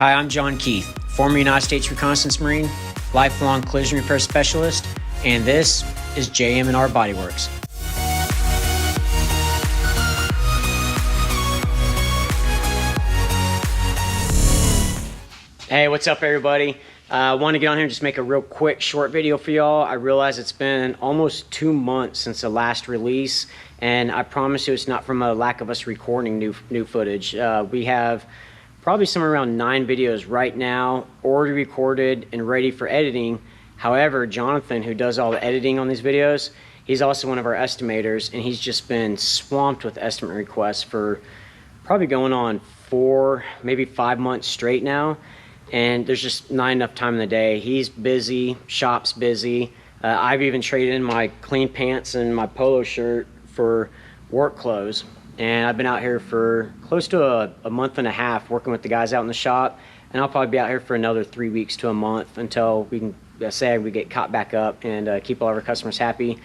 Hi, I'm John Keith, former United States Reconnaissance Marine, lifelong collision repair specialist, and this is JM&R Bodyworks. Hey, what's up everybody? I want to get on here and just make a real quick short video for y'all. I realize it's been almost 2 months since the last release, and I promise you it's not from a lack of us recording new footage. We have probably somewhere around 9 videos right now already recorded and ready for editing. However, Jonathan, who does all the editing on these videos, he's also one of our estimators, and he's just been swamped with estimate requests for probably going on 4, maybe 5 months straight now. And there's just not enough time in the day. He's busy, shop's busy. I've even traded in my clean pants and my polo shirt for work clothes. And I've been out here for close to a month and a half working with the guys out in the shop. And I'll probably be out here for another 3 weeks to a month until we can say we get caught back up and keep all of our customers happy.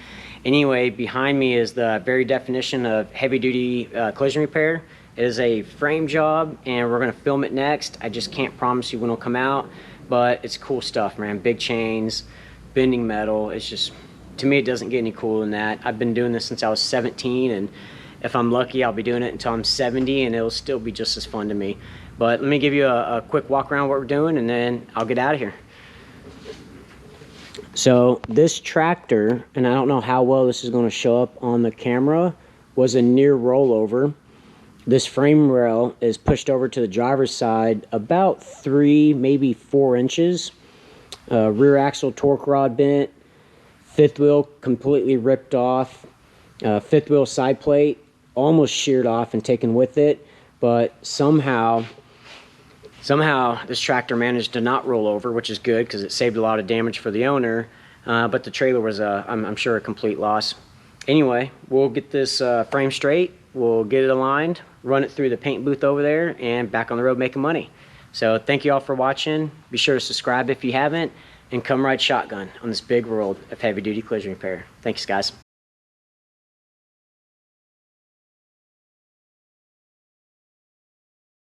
Anyway, behind me is the very definition of heavy duty collision repair. It is a frame job, and we're gonna film it next. I just can't promise you when it'll come out, but it's cool stuff, man. Big chains, bending metal. It's just, to me, it doesn't get any cooler than that. I've been doing this since I was 17, and if I'm lucky, I'll be doing it until I'm 70, and it'll still be just as fun to me. But let me give you a quick walk around what we're doing, and then I'll get out of here. So this tractor, and I don't know how well this is gonna show up on the camera, was a near rollover. This frame rail is pushed over to the driver's side about 3, maybe 4 inches. Rear axle torque rod bent, fifth wheel completely ripped off, fifth wheel side plate almost sheared off and taken with it, but somehow this tractor managed to not roll over, which is good because it saved a lot of damage for the owner, but the trailer was, I'm sure, a complete loss. Anyway, we'll get this frame straight, we'll get it aligned, run it through the paint booth over there, and back on the road making money. So thank you all for watching. Be sure to subscribe if you haven't, and come ride shotgun on this big world of heavy duty collision repair. Thanks, guys.